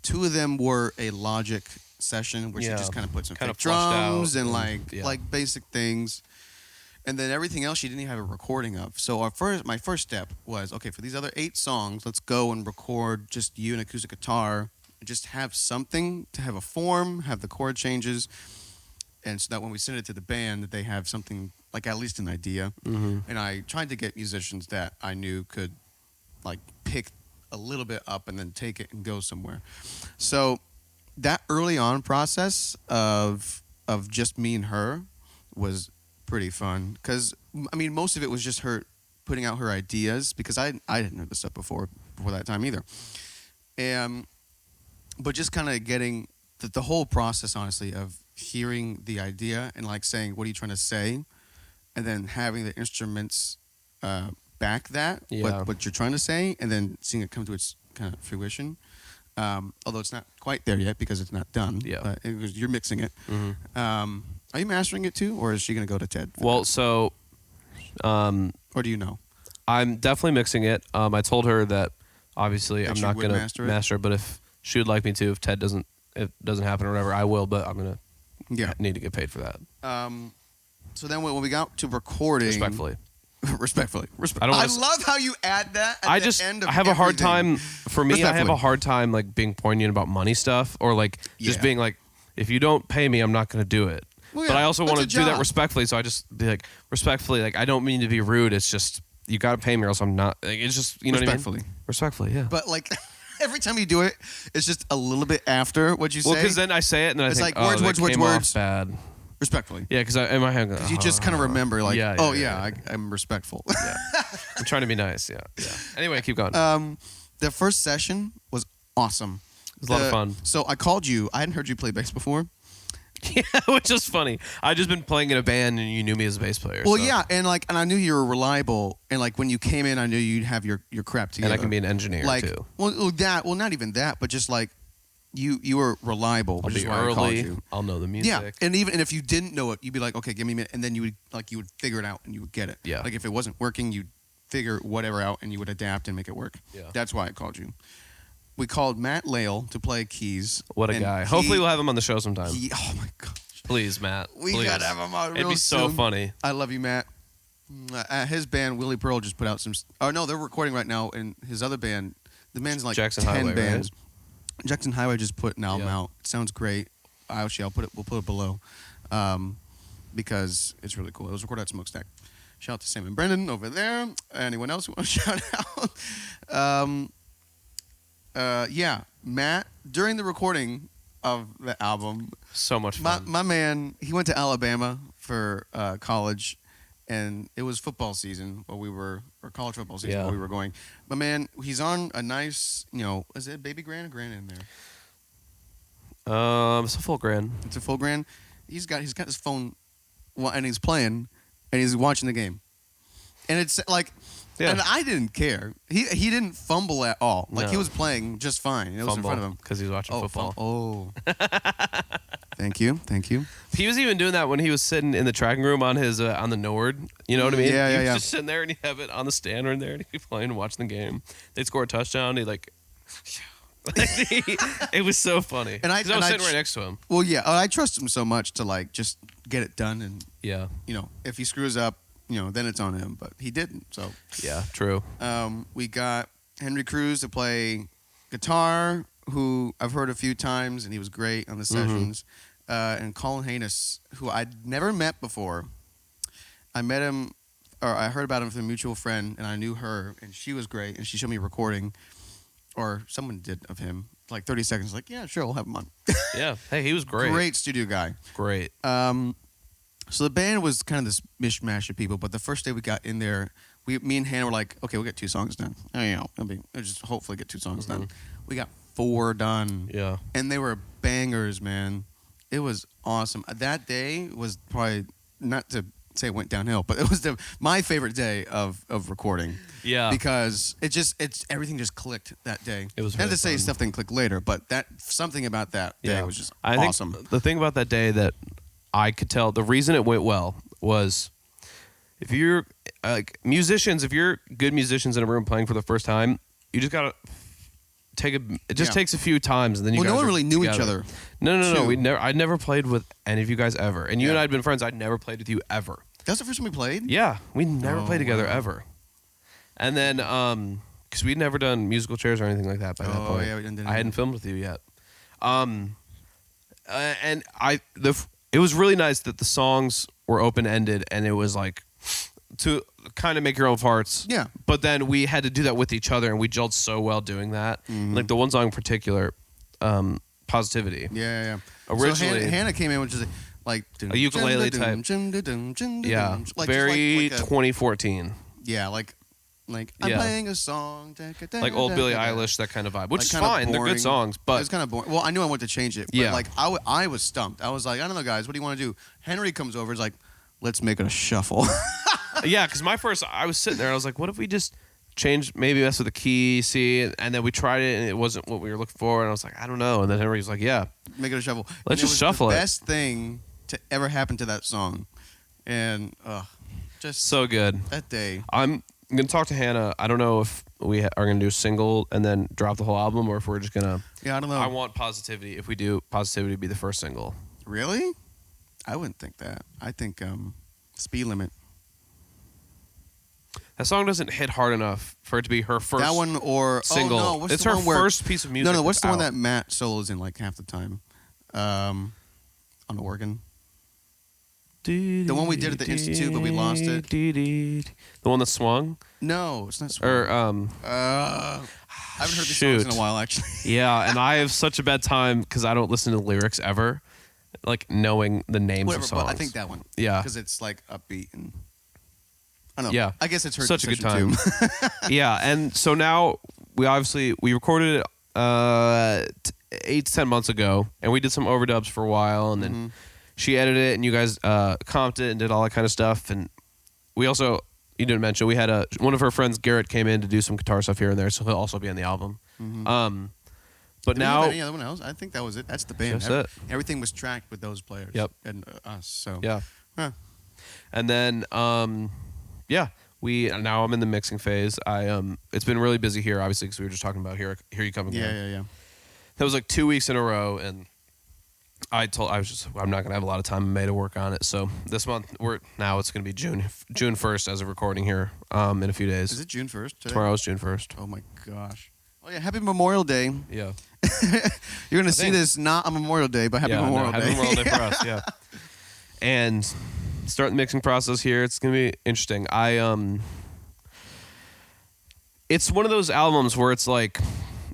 2 of them were a Logic session where she just kind of put some
kind
fake
of flushed
drums
out
and
and,
like basic things. And then everything else she didn't even have a recording of. So my first step was, okay, for these other 8 songs, let's go and record just you and acoustic guitar. And just have something to have a form, have the chord changes, and so that when we send it to the band, that they have something, like at least an idea.
Mm-hmm.
And I tried to get musicians that I knew could like pick a little bit up and then take it and go somewhere. So that early on process of just me and her was pretty fun because I mean most of it was just her putting out her ideas because I hadn't heard this stuff before that time either, but just kind of getting the whole process honestly of hearing the idea and like saying what are you trying to say, and then having the instruments back that what you're trying to say, and then seeing it come to its kind of fruition. Although it's not quite there yet because it's not done.
Yeah,
you're mixing it.
Mm-hmm.
Are you mastering it too, or is she going to go to Ted?
Well, so,
or do you know?
I'm definitely mixing it. I told her that obviously I'm not going to master it, but if she would like me to, if it doesn't happen or whatever, I will. But I'm going to need to get paid for that.
So then when we got to recording, respectfully. I love how you add that. I
have a hard time. For me, I have a hard time like being poignant about money stuff or like just being like, if you don't pay me, I'm not going to do it. Well, but I also want to do that respectfully, so I just be like respectfully. Like I don't mean to be rude. It's just you got to pay me, or else I'm not. Like, it's just what I mean. Respectfully, yeah.
But like every time you do it, it's just a little bit after what you say.
Well, because then I say it and then I think,
like words.
Bad.
Respectfully.
Yeah, because in my head,
you just kind of remember, like, I'm respectful.
Yeah, I'm trying to be nice. Yeah. Anyway, keep going.
The first session was awesome.
It was a lot of fun.
So I called you. I hadn't heard you play bass before.
Yeah, which is funny. I just been playing in a band, and you knew me as a bass player.
Well,
so.
yeah, and I knew you were reliable, and like when you came in, I knew you'd have your crap together.
And I can be an engineer too.
Well, not even that, but just like you were reliable.
I'll
which
be
is why
early.
I called you.
I'll know the music.
Yeah, and if you didn't know it, you'd be like, okay, give me a minute, and then you would figure it out and you would get it.
Yeah.
Like if it wasn't working, you'd figure whatever out and you would adapt and make it work.
Yeah.
That's why I called you. We called Matt Lale to play keys.
What a guy. Hopefully we'll have him on the show sometime.
Oh my god.
Please, Matt.
We gotta have him on.
It'd be so funny.
I love you, Matt. His band Willie Pearl just put out some. Oh no, they're recording right now. And his other band, the man's like
Jackson
10
Highway,
bands.
Right?
Jackson Highway just put an album out. It sounds great. We'll put it below, because it's really cool. It was recorded at Smokestack. Shout out to Sam and Brendan over there. Anyone else who want to shout out? Yeah, Matt during the recording of the album.
So much fun.
My man, he went to Alabama for college, and it was football season or college football season while we were going. My man, he's on a nice, is it a baby grand or grand in there?
It's a full grand.
It's a full grand. He's got his phone, and he's playing, and he's watching the game, and it's like. Yeah. And I didn't care. He didn't fumble at all. Like he was playing just fine. It was in front of him
because he was watching football.
Thank you.
He was even doing that when he was sitting in the tracking room on his on the Nord. You know what I mean?
Yeah.
He was just sitting there and he'd have it on the stand right there and he'd be playing and watching the game. They'd score a touchdown. He'd like. It was so funny. And I was sitting right next to him.
Well, yeah. I trust him so much to like just get it done and if he screws up. Then it's on him, but he didn't. So
yeah, true.
We got Henry Cruz to play guitar, who I've heard a few times, and he was great on the sessions. And Colin Hodgin, who I'd never met before. I met him, or I heard about him from a mutual friend, and I knew her, and she was great, and she showed me a recording, or someone did of him, like 30 seconds. Like, yeah, sure, we'll have him on.
Yeah, hey, he was great.
Great studio guy.
Great.
So the band was kind of this mishmash of people, but the first day we got in there, me and Hannah were like, okay, we'll get 2 songs done. We'll just hopefully get 2 songs done. We got 4 done.
Yeah.
And they were bangers, man. It was awesome. That day was probably, not to say it went downhill, but it was my favorite day of recording.
Yeah.
Because everything just clicked that day.
It was
Not
really
to say
fun.
stuff didn't click later, but something about that day was just
I
awesome.
think the thing about that day that I could tell, the reason it went well was if you're like musicians, if you're good musicians in a room playing for the first time, you just gotta it just takes a few times and then you guys
no one
are
really knew each
together.
other.
No. I'd never played with any of you guys ever. And you and I had been friends. I'd never played with you ever.
That's the first time we played?
Yeah. We never played together
wow.
ever. And then because we'd never done musical chairs or anything like that by that point.
Yeah, we didn't.
I hadn't filmed with you yet. And it was really nice that the songs were open-ended and it was like to kind of make your own parts.
Yeah.
But then we had to do that with each other and we gelled so well doing that.
Mm-hmm.
Like the one song in particular, Positivity.
Yeah.
Originally,
so Hannah came in, which is like
a ukulele type. Yeah. Very 2014.
Yeah, like I'm
Yeah.
playing a song.
Like old Billie Eilish, that kind of vibe. Which
Like
is
kinda
fine. They're
boring.
good songs.
It
But
was kind of boring. Well, I knew I wanted to change it. But
Yeah.
like I was stumped. I was like, I don't know, guys. What do you want to do? Henry comes over. He's like, let's make it a shuffle.
yeah, because I was sitting there and I was like, what if we just changed, maybe mess with the key, C, and then we tried it and it wasn't what we were looking for. And I was like, I don't know. And then Henry was like, yeah.
Make it a shuffle.
Let's
And
just
it was
shuffle
the
it.
best thing to ever happen to that song. And just
So good.
that day.
I'm going to talk to Hannah. I don't know if we are going to do a single and then drop the whole album or if we're just going to.
Yeah, I don't know.
I want Positivity. If we do, Positivity be the first single.
Really? I wouldn't think that. I think Speed Limit.
That song doesn't hit hard enough for it to be her first
That one or
single.
Oh, no, what's
it's
the
her
one where,
first piece of music.
No, what's the one
out.
that Matt solos in like half the time? On the organ. The one we did at the Institute, but we lost it.
The one that swung?
No, it's not.
Or
I haven't heard these songs in a while, actually.
yeah, and I have such a bad time because I don't listen to the lyrics ever, like knowing the names
Whatever,
of songs.
but I think that one.
Yeah.
Because it's like upbeat and I don't know.
Yeah.
I guess it's her
Such a good
decision,
time.
too.
Yeah, and so now we recorded it 8 to 10 months ago, and we did some overdubs for a while, and then she edited it, and you guys comped it and did all that kind of stuff, and we also, you didn't mention, we had one of her friends, Garrett, came in to do some guitar stuff here and there, so he'll also be on the album. But
Did we
now,
have any other one else? I think that was it. That's the band.
That's it.
Everything was tracked with those players.
Yep.
And us. So
yeah,
Huh.
and then now I'm in the mixing phase. It's been really busy here, obviously, because we were just talking about here you come again.
Yeah.
That was like 2 weeks in a row, and I'm not gonna have a lot of time in May to work on it. So this month it's gonna be June 1st as of recording here in a few days.
Is it June 1st today?
Tomorrow is June 1st.
Oh my gosh. Oh yeah, happy Memorial Day.
Yeah.
You're gonna see this not on Memorial Day, but happy Memorial Day.
Happy Memorial Day for us, yeah. And start the mixing process here. It's gonna be interesting. It's one of those albums where it's like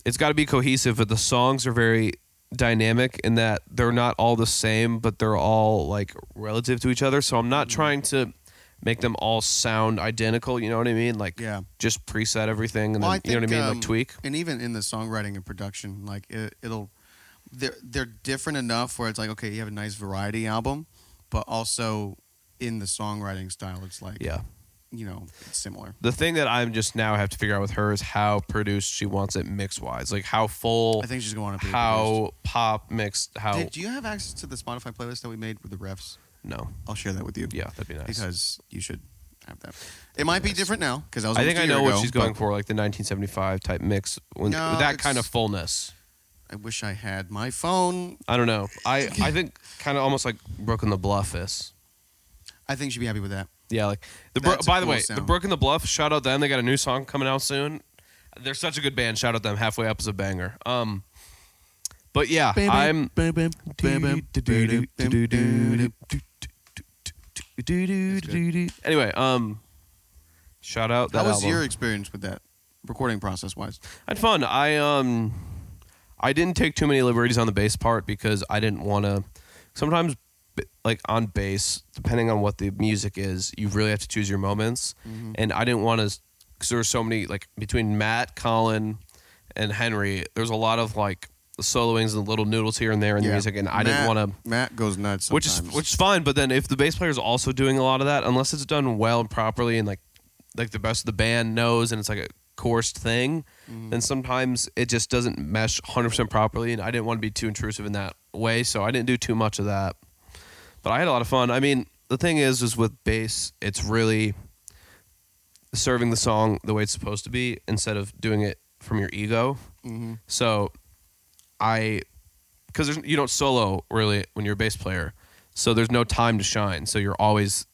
it's got to be cohesive, but the songs are very dynamic in that they're not all the same, but they're all like relative to each other. So I'm not trying to make them all sound identical. You know what I mean? Like just preset everything, and then you know what I mean, like tweak.
And even in the songwriting and production, like they're different enough where it's like, okay, you have a nice variety album, but also in the songwriting style, it's like it's similar.
The thing that I'm just now have to figure out with her is how produced she wants it mix wise, like how full.
I think she's going to be
how pop mixed. How
do you have access to the Spotify playlist that we made with the refs?
No,
I'll share that with you.
Yeah, that'd be nice
because you should have that. It might be different now because I
think I know what she's going for, like the 1975 type mix with that kind of fullness.
I wish I had my phone.
I don't know. I think kind of almost like Broken the Bluff is. I
think she'd be happy with that.
Yeah, like by the way, the Broken the Bluff. Shout out them. They got a new song coming out soon. They're such a good band. Shout out them. Halfway Up is a banger. But yeah, I'm. Anyway, shout out that
How was
album.
your experience with that, recording process wise?
I had fun. I didn't take too many liberties on the bass part because I didn't want to. Sometimes, like on bass, depending on what the music is, you really have to choose your moments. Mm-hmm. And I didn't want to, because there were so many, like between Matt, Colin, and Henry, there's a lot of like soloings and little noodles here and there in the music, and I didn't want to.
Matt goes nuts sometimes.
Which is fine, but then if the bass player is also doing a lot of that, unless it's done well and properly, and like the best of the band knows, and it's like a coursed thing, then sometimes it just doesn't mesh 100% properly, and I didn't want to be too intrusive in that way, so I didn't do too much of that. But I had a lot of fun. I mean, the thing is with bass, it's really serving the song the way it's supposed to be instead of doing it from your ego. So because you don't solo really when you're a bass player, so there's no time to shine, so you're always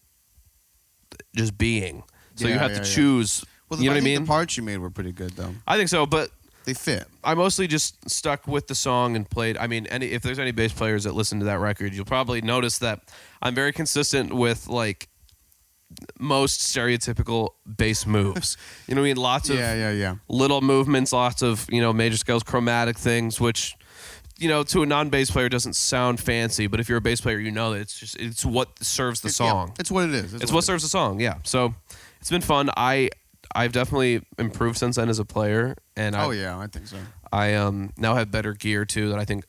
just being. So you have to choose.
Well,
you know what I mean?
The parts you made were pretty good, though.
I think so, but
they fit.
I mostly just stuck with the song and played. I mean, if there's any bass players that listen to that record, you'll probably notice that I'm very consistent with like most stereotypical bass moves. You know what I mean? Lots of little movements, lots of, major scales, chromatic things, which, to a non-bass player doesn't sound fancy, but if you're a bass player, you know that it's what serves the song.
Yeah, it's what it is.
It's what serves the song, yeah. So it's been fun. I've definitely improved since then as a player, and
I think so.
I now have better gear too. That I think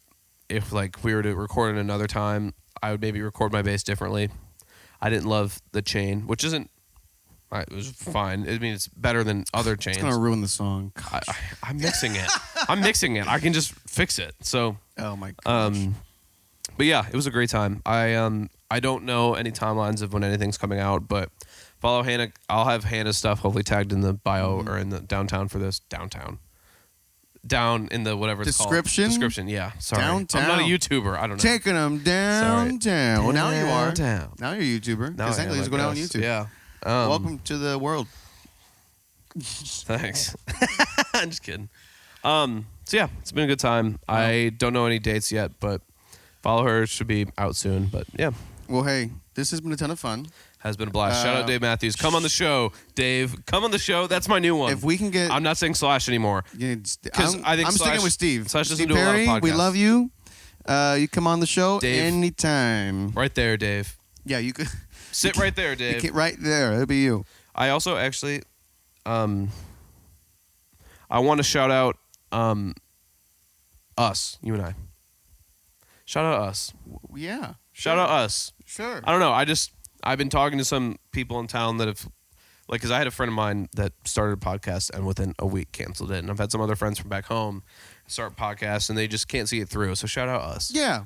if like we were to record it another time, I would maybe record my bass differently. I didn't love the chain, which isn't. It was fine. I mean, it's better than other chains.
It's gonna ruin the song.
I'm mixing it. I'm mixing it. I can just fix it. So.
Oh my gosh.
But yeah, it was a great time. I don't know any timelines of when anything's coming out, but follow Hannah. I'll have Hannah's stuff hopefully tagged in the bio or in the downtown for this. Down in the whatever it's
description?
Called. Description, yeah. Sorry.
Downtown.
I'm not a YouTuber. I don't know.
Taking them downtown. Well, now you are.
Downtown.
Now you're a YouTuber.
Now
Technically, it's going on YouTube.
Yeah.
Welcome to the world.
Thanks. I'm just kidding. So yeah, it's been a good time. I don't know any dates yet, but follow her. Should be out soon. But yeah.
Well, hey, this has been a ton of fun.
Has been a blast. Shout out Dave Matthews. Come on the show, Dave. Come on the show. That's my new one.
If we can get,
I'm not saying Slash anymore.
Because I think I'm
Slash,
sticking with Steve.
Slash doesn't
Steve
do
Perry,
a lot of podcasts.
we love you. You come on the show
Dave,
anytime.
Right there, Dave.
Yeah, you could
sit right there, Dave.
Right there. It'll be you.
I also actually, I want to shout out us, you and I. Shout out us.
Yeah.
Shout out us.
Sure.
I don't know. I've been talking to some people in town that have, like, because I had a friend of mine that started a podcast and within a week canceled it. And I've had some other friends from back home start podcasts and they just can't see it through. So shout out us.
Yeah.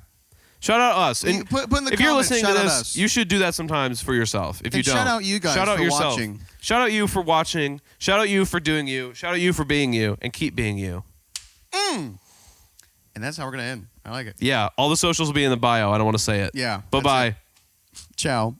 Shout out us. And
put in the
if
comments,
you're listening to this,
us.
you should do that sometimes for yourself. If you don't,
shout out you guys
shout out
for
yourself.
watching.
Shout out you for watching. Shout out you for doing you. Shout out you for being you and keep being you.
And that's how we're going to end. I like it.
Yeah. All the socials will be in the bio. I don't want to say it.
Yeah.
Bye-bye.
Ciao.